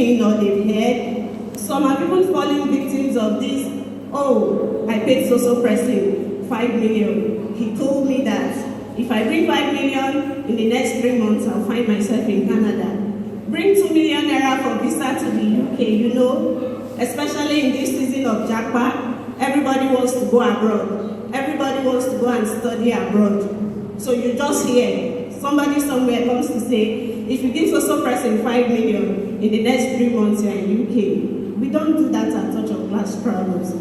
seen or they've heard. Some have even fallen victims of this. Oh, I paid so person 5 million. He told me that if I bring 5 million in the next 3 months, I'll find myself in Canada. Bring 2 million naira for visa to the UK, you know, especially in this season of jackpot, everybody wants to go abroad. Everybody wants to go and study abroad. So you just hear, somebody somewhere comes to say, if you give so person 5 million in the next 3 months, you're in UK. We don't do that at Touch of Class Travels.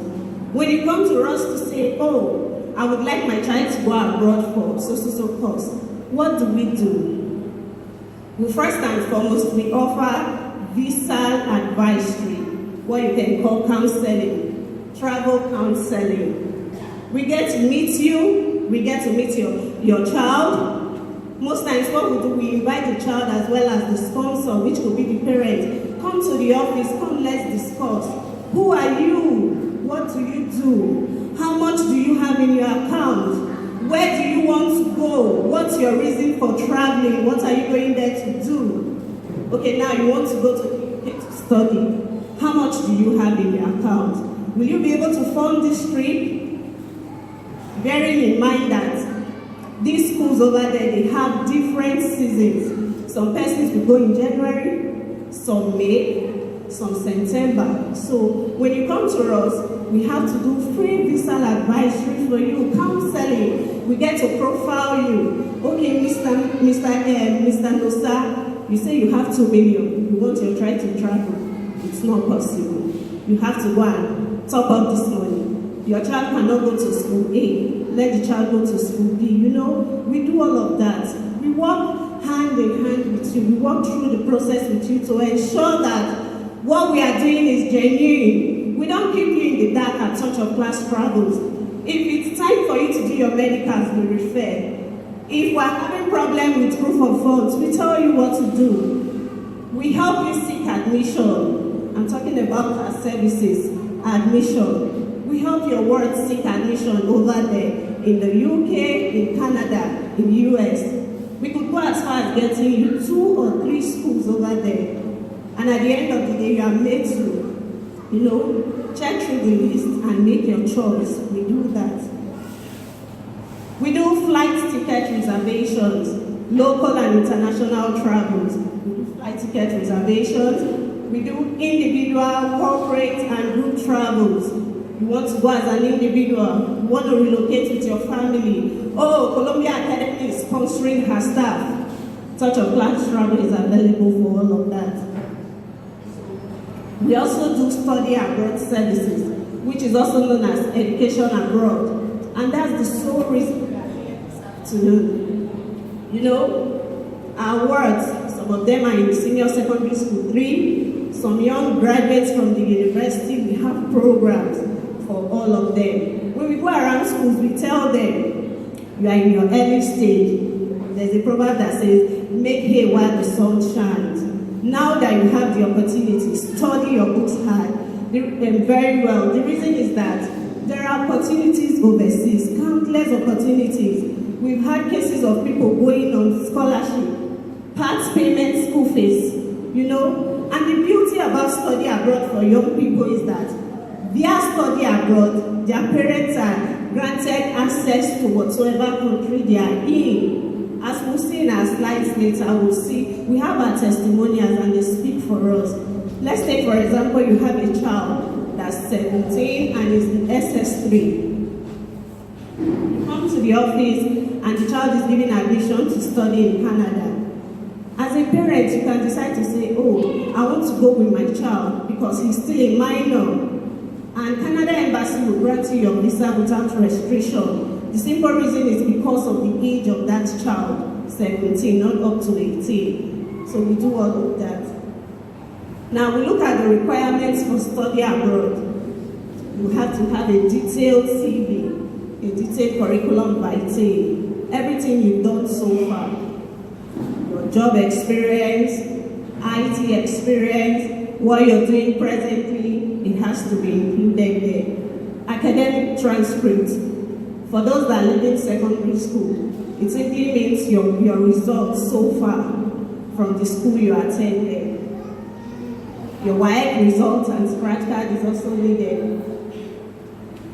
When it comes to us to say, oh, I would like my child to go abroad for so course, what do? Well, first and foremost, we offer visa advisory, what you can call counseling, travel counseling. We get to meet you, we get to meet your child. Most times what we do, we invite the child as well as the sponsor, which could be the parent. Come to the office, come, let's discuss. Who are you? What do you do? How much do you have in your account? Where do you want to go? What's your reason for traveling? What are you going there to do? Okay, now you want to go to the UK to study. How much do you have in your account? Will you be able to fund this trip? Bearing in mind that these schools over there, they have different seasons. Some persons will go in January, some May, some September. So when you come to us, we have to do free visa advisory for you, counseling. We get to profile you. Okay, Mr. Nosa, you say you have 2 million. You want your child to travel. It's not possible. You have to go and top up this money. Your child cannot go to school A. Let the child go to school B. You know, we do all of that. We work hand in hand with you. We work through the process with you to ensure that what we are doing is genuine. We don't keep you in the dark at Touch of Class Travels. If it's time for you to do your medicals, we refer. If we're having problem with proof of funds, we tell you what to do. We help you seek admission. I'm talking about our services, admission. We help your ward seek admission over there in the UK, in Canada, in the US. We could go as far as getting you 2 or 3 schools over there. And at the end of the day, you are made to, you know, check through the list and make your choice. We do that. We do flight ticket reservations, local and international travels. We do flight ticket reservations. We do individual, corporate, and group travels. You want to go as an individual. You want to relocate with your family. Oh, Columbia Academy is sponsoring her staff. Touch of Class Travel is available for all of that. We also do study abroad services, which is also known as education abroad. And that's the sole reason we are here this afternoon. You know, our wards, some of them are in senior secondary school 3, some young graduates from the university, we have programs for all of them. When we go around schools, we tell them, you are in your early stage. There's a proverb that says, make hay while the sun shines. Now that you have the opportunity, study your books hard, very well. The reason is that there are opportunities overseas, countless opportunities. We've had cases of people going on scholarship, part payment school fees, you know. And the beauty about study abroad for young people is that via study abroad, their parents are granted access to whatsoever country they are in. As we'll see in our slides later, we'll see we have our testimonials and they speak for us. Let's take, for example, you have a child that's 17 and is in SS3. You come to the office and the child is given admission to study in Canada. As a parent, you can decide to say, oh, I want to go with my child because he's still a minor. And Canada Embassy will grant you your visa without restriction. The simple reason is because of the age of that child, 17, not up to 18. So we do all of that. Now we look at the requirements for study abroad. You have to have a detailed CV, a detailed curriculum vitae, everything you've done so far. Your job experience, IT experience, what you're doing presently, it has to be included there. Academic transcripts. For those that live in secondary school, it simply means your results so far from the school you attended. Your WAEC result and scratch card is also needed.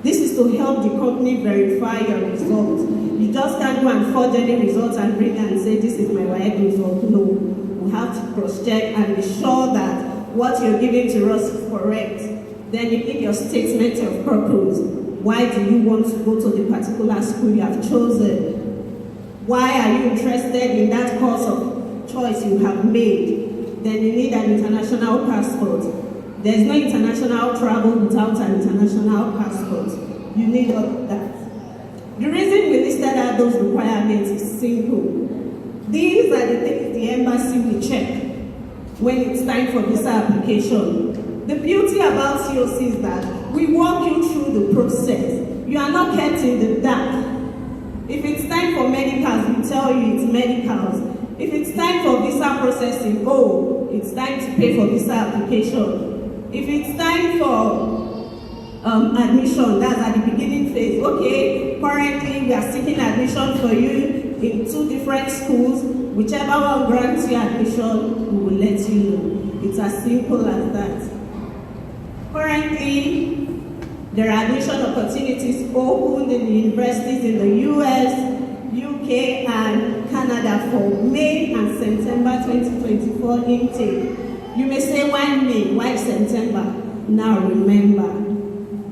This is to help the company verify your results. You just can't go and forge any results and bring and say, this is my WAEC result. No. We have to cross-check and be sure that what you're giving to us is correct. Then you give your statement of purpose. Why do you want to go to the particular school you have chosen? Why are you interested in that course of choice you have made? Then you need an international passport. There's no international travel without an international passport. You need all of that. The reason we listed out those requirements is simple. These are the things the embassy will check when it's time for visa application. The beauty about COC is that we walk you through the process. You are not kept in the dark. If it's time for medicals, we tell you it's medicals. If it's time for visa processing, oh, it's time to pay for visa application. If it's time for admission, that's at the beginning phase. Okay, currently we are seeking admission for you in 2 different schools. Whichever one grants you admission, we will let you know. It's as simple as that. Currently, there are admission opportunities opened in the universities in the US, UK, and Canada for May and September 2024 intake. You may say, why May? Why September? Now remember,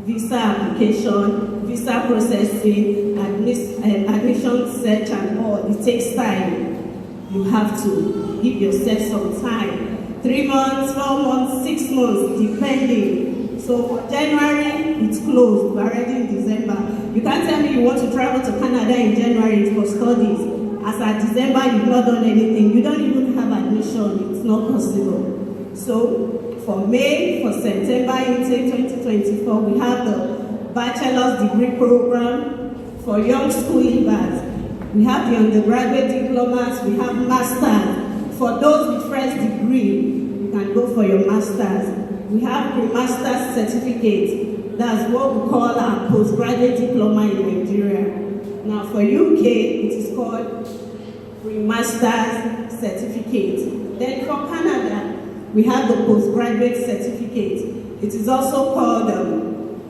visa application, visa processing, admission search and all, it takes time. You have to give yourself some time. 3 months, 4 months, 6 months, depending. So for January, it's closed. We're already in December. You can't tell me you want to travel to Canada in January for studies. As at December, you've not done anything. You don't even have admission. It's not possible. So for May, for September intake 2024, we have the bachelor's degree program for young school leavers. We have the undergraduate diplomas. We have masters. For those with first degree, you can go for your masters. We have pre-master's certificate. That's what we call our postgraduate diploma in Nigeria. Now for UK, it is called pre-master's certificate. Then for Canada, we have the postgraduate certificate. It is also called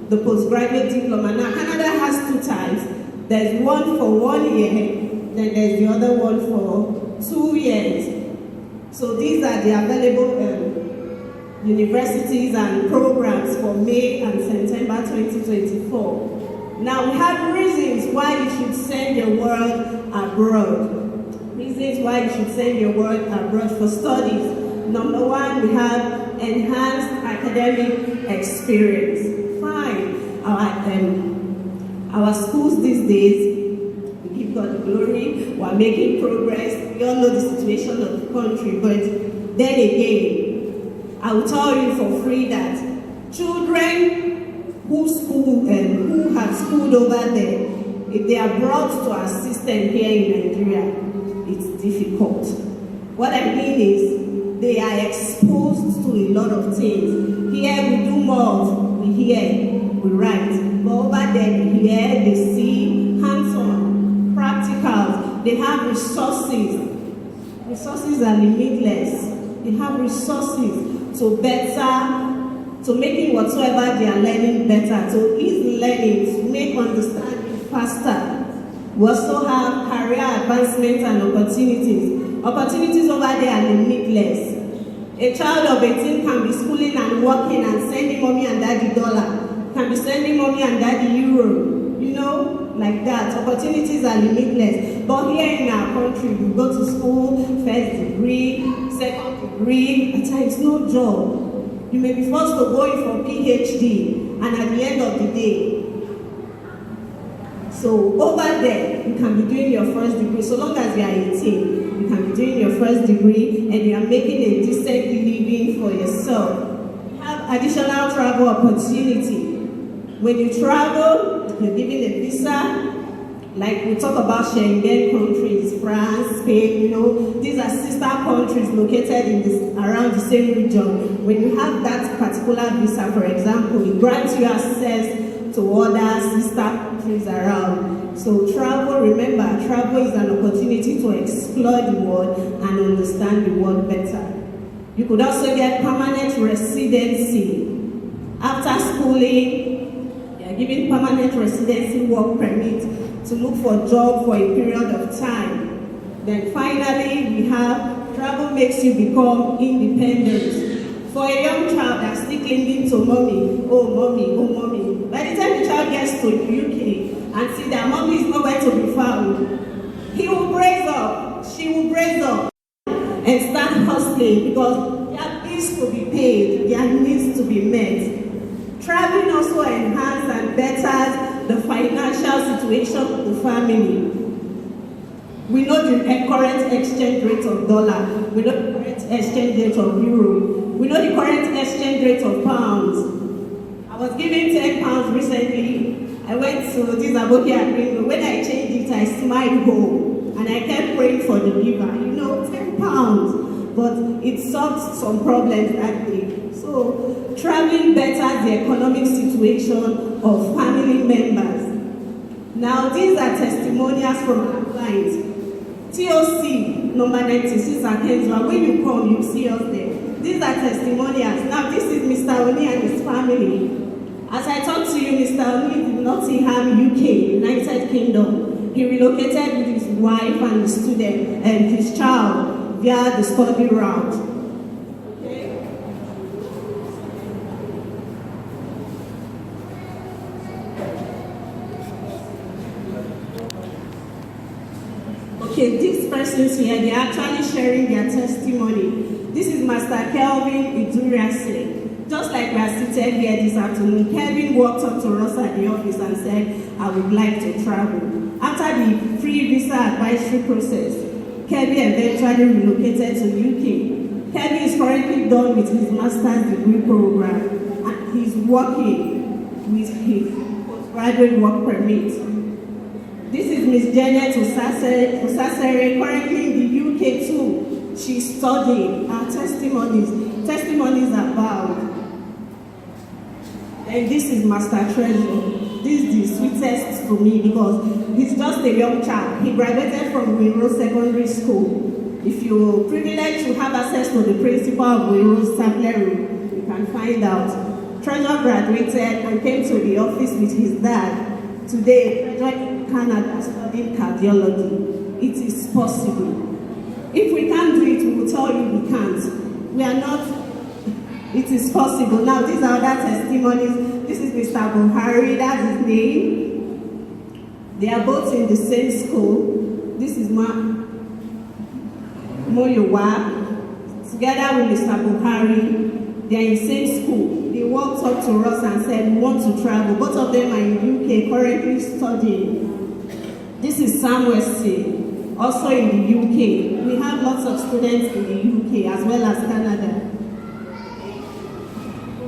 the postgraduate diploma. Now Canada has 2 types. There's one for 1 year, then there's the other one for 2 years. So these are the available universities and programs for May and September 2024. Now we have reasons why you should send your word abroad. Reasons why you should send your word abroad for studies. Number 1, we have enhanced academic experience. Fine. Our schools these days, we give God the glory, we're making progress. We all know the situation of the country, but then again, I will tell you for free that children who have schooled over there, if they are brought to our system here in Nigeria, it's difficult. What I mean is, they are exposed to a lot of things. Here we do more of, we hear, we write. But over there, they hear, they see, hands-on, practicals. They have resources. Resources are limitless. They have resources to making whatsoever they are learning better, to ease learning, to make understanding faster. We also have career advancement and opportunities. Opportunities over there are limitless. A child of 18 can be schooling and working and sending mommy and daddy $, can be sending mommy and daddy €, you know, like that. Opportunities are limitless. But here in our country, you go to school, first degree, second degree, at times no job. You may be forced to go in for PhD, and at the end of the day, so over there, you can be doing your first degree. So long as you are 18, you can be doing your first degree, and you are making a decent living for yourself. You have additional travel opportunity. When you travel, you're given a visa. Like we talk about Schengen countries, France, Spain, you know, these are sister countries located in around the same region. When you have that particular visa, for example, it grants you access to other sister countries around. So travel, remember, travel is an opportunity to explore the world and understand the world better. You could also get permanent residence residency. After schooling, they are given permanent residency work permit to look for a job for a period of time. Then finally, we have travel makes you become independent. For a young child that's still clinging to mommy, oh mommy, oh mommy, by the time the child gets to the UK and see that mommy is nowhere to be found, he will brace up, she will brace up and start hustling because there bills to be paid, there needs to be met. Traveling also enhances and betters the financial situation of the family. We know the current exchange rate of dollar, we know the current exchange rate of euro, we know the current exchange rate of pounds. I was given £10 recently. I went to this Aboki agreement. When I changed it, I smiled home and I kept praying for the giver. You know, £10, but it solved some problems that day. So traveling betters the economic situation of family members. Now these are testimonials from our clients. TOC number 96 at Henswa. When you come, you see us there. These are testimonials. Now this is Mr. Oni and his family. As I talk to you, Mr. Oni is in Nottingham, UK, United Kingdom. He relocated with his wife and his student and his child via the study route. Okay, these persons here, they're actually sharing their testimony. This is Master Kelvin Iduriase. Just like we are seated here this afternoon, Kelvin walked up to us at the office and said, I would like to travel. After the free visa advisory process, Kelvin eventually relocated to the UK. Kelvin is currently done with his master's degree program and he's working with his postgraduate work permit. This is Ms. Janet Osasere, currently in the UK too. She's studying. Our testimonies about. And this is Master Treasure. This is the sweetest to me because he's just a young child. He graduated from Winrose Secondary School. If you're privileged to have access to the principal of Winrose Sapleru, you can find out. Treasure graduated and came to the office with his dad. Today, Treasure in Canada studying cardiology. It is possible. If we can't do it, we will tell you we can't. We are not. It is possible. Now, these are other testimonies. This is Mr. Buhari, that's his name. They are both in the same school. This is Moyowa. Together with Mr. Buhari, they are in the same school. They walked up to us and said, we want to travel. Both of them are in the UK, currently studying. This is Samuel C., also in the UK. We have lots of students in the UK as well as Canada.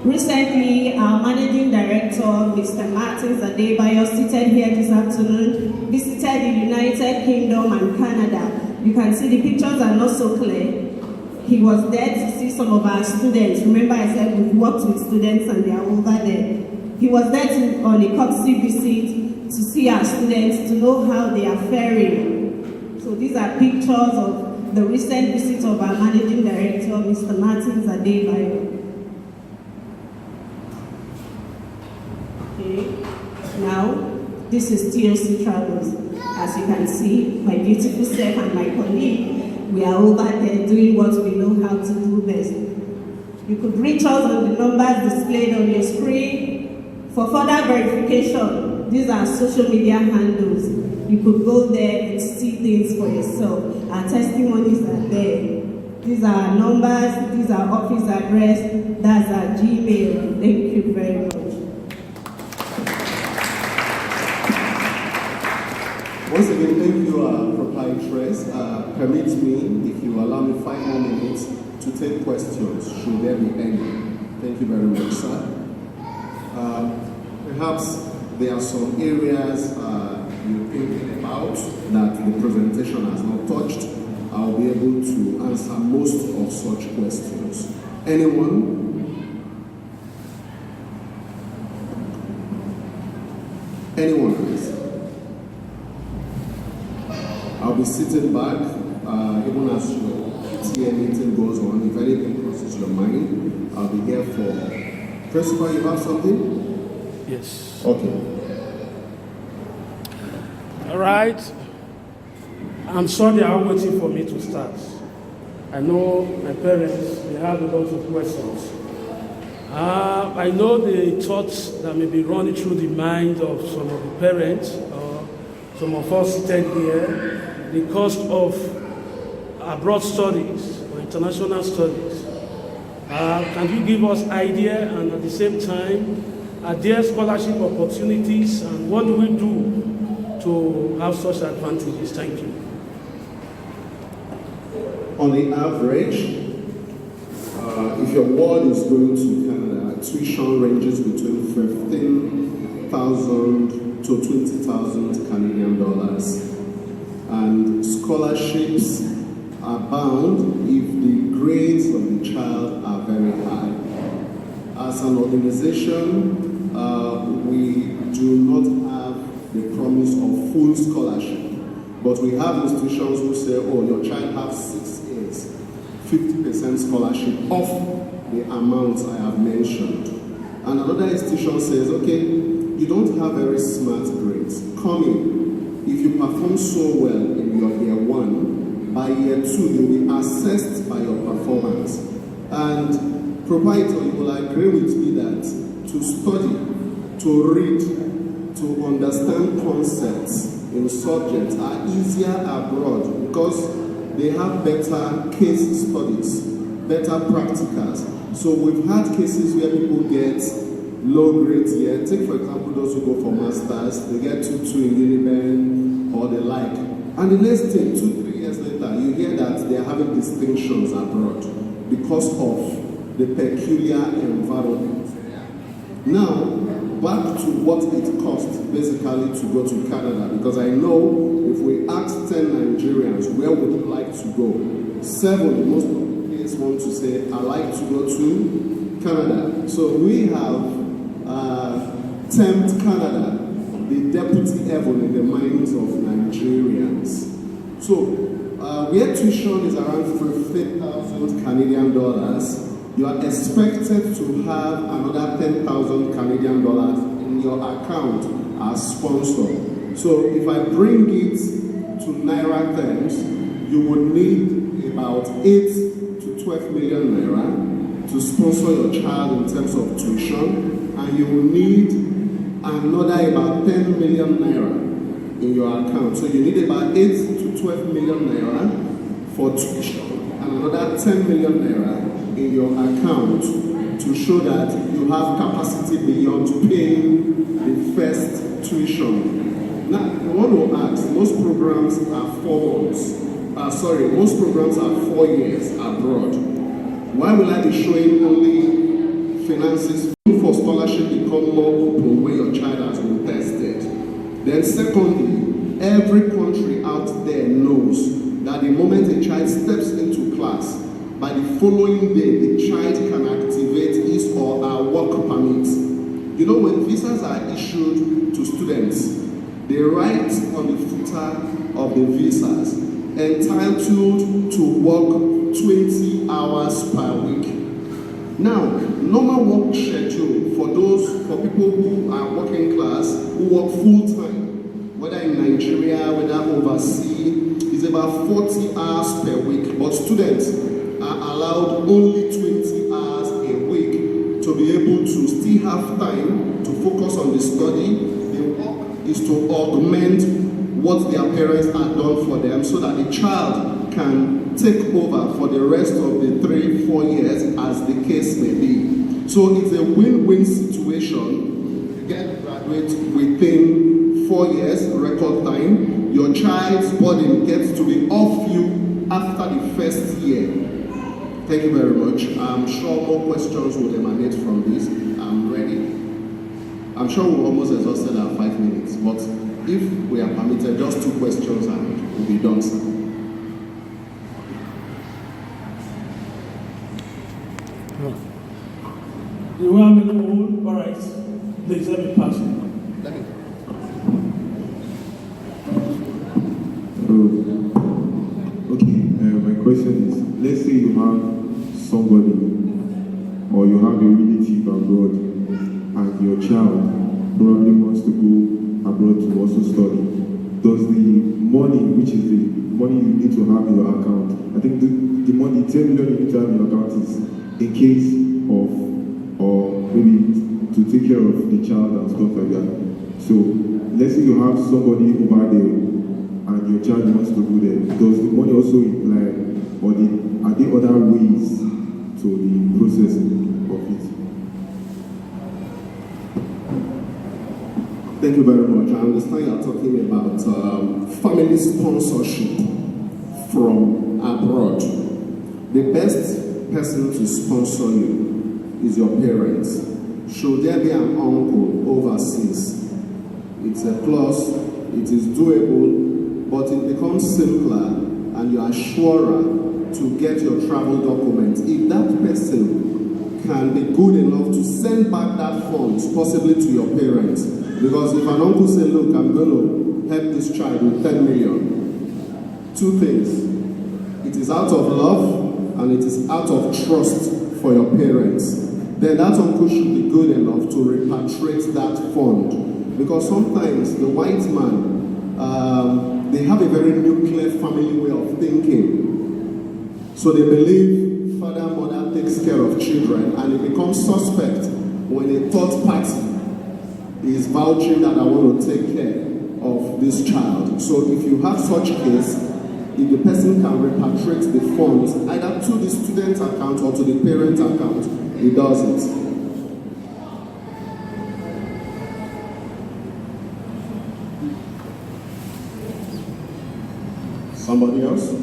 Recently, our managing director, Mr. Martins Adebayo, seated here this afternoon, visited the United Kingdom and Canada. You can see the pictures are not so clear. He was there to see some of our students. Remember I said we've worked with students and they are over there. He was there on a courtesy visit to see our students, to know how they are faring. So these are pictures of the recent visit of our managing director, Mr. Martins Adebayo. Okay. Now, this is TOC Travels. As you can see, my beautiful self and my colleague, we are over there doing what we know how to do best. You could reach us on the numbers displayed on your screen. For further verification, these are social media handles. You could go there and see things for yourself. Our testimonies are there. These are our numbers, these are office address, that's our Gmail. Thank you very much. Once again, thank you, proprietress. Permit me, if you allow me 5 more minutes, to take questions, should there be any. Thank you very much, sir. Perhaps there are some areas you're thinking about that the presentation has not touched. I'll be able to answer most of such questions. Anyone? Anyone else? I'll be sitting back, even as your PTA meeting goes on. If anything crosses your mind, I'll be here for Principal, you have something? Yes. Okay. All right. I'm sure they are waiting for me to start. I know my parents, they have a lot of questions. I know the thoughts that may be running through the mind of some of the parents or some of us seated here, the cost of abroad studies or international studies. Can you give us idea, and at the same time, are there scholarship opportunities, and what do we do to have such advantages? Thank you. On the average, if your ward is going to Canada, tuition ranges between 15,000 to 20,000 Canadian dollars. And scholarships abound if the grades of the child are very high. As an organization, we do not have the promise of full scholarship, but we have institutions who say, oh, your child has 6 A's, 50% scholarship off the amount I have mentioned. And another institution says, okay, you don't have very smart grades. Come in. If you perform so well in your year 1, by year 2, you'll be assessed by your performance. And proprietor, you will agree with me that to study, to read, to understand concepts in subjects are easier abroad because they have better case studies, better practicals. So we've had cases where people get low grades here. Take for example those who go for masters, they get 2-2 in Uniben or the like. And the next thing, 2-3 years later, you hear that they are having distinctions abroad because of the peculiar environment. Now, back to what it costs basically to go to Canada, because I know if we ask 10 Nigerians, where would you like to go? 7, most of the kids want to say, I like to go to Canada. So we have Tempt Canada, the deputy heaven in the minds of Nigerians. So, where tuition is around 15,000 Canadian dollars, you are expected to have another 10,000 Canadian dollars in your account as sponsor. So if I bring it to Naira terms, you would need about 8 to 12 million Naira to sponsor your child in terms of tuition, and you will need another about 10 million Naira in your account. So you need about 8 to 12 million Naira for tuition and another 10 million Naira in your account to show that you have capacity beyond paying the first tuition. Now, I want to ask, most programs are 4 months. Most programs are 4 years abroad. Why will I be showing only finances for scholarship become more open when your child has been tested? Then secondly, every country out there knows that the moment a child steps into class, by the following day, the child can activate his or her work permit. You know, when visas are issued to students, they write on the footer of the visas, entitled to work 20 hours per week. Now, normal work schedule for people who are working class, who work full-time, whether in Nigeria, whether overseas, is about 40 hours per week. But students are allowed only 20 hours a week to be able to still have time to focus on the study. The work is to augment what their parents have done for them so that the child can take over for the rest of the 3-4 years as the case may be. So it's a win-win situation. You get to graduate within 4 years, record time. Your child's burden gets to be off you after the first year. Thank you very much. I'm sure more questions will emanate from this. I'm ready. I'm sure we've almost exhausted our 5 minutes, but if we are permitted, just 2 questions and we'll be done, sir. You have any more? All right. Please let me pass it. Okay, my question is, let's say you have somebody or you have a relative abroad and your child probably wants to go abroad to also study, does the money, which is the money you need to have in your account, I think the money, 10 million you need to have in your account is in case of, or maybe to take care of the child and stuff like that. So let's say you have somebody over there and your child wants to go there, does the money also imply, or are there other ways to the process of it? Thank you very much. I understand you're talking about family sponsorship from abroad. The best person to sponsor you is your parents. Should there be an uncle overseas, it's a plus, it is doable, but it becomes simpler and you are surer to get your travel documents if that person can be good enough to send back that funds, possibly to your parents. Because if an uncle says, look, I'm going to help this child with 10 million, two things. It is out of love and it is out of trust for your parents. Then that uncle should be good enough to repatriate that fund. Because sometimes the white man, they have a very nuclear family way of thinking. So they believe father and mother takes care of children, and it becomes suspect when a third party is vouching that I want to take care of this child. So if you have such case, if the person can repatriate the funds either to the student account or to the parent account, he does it. Somebody else?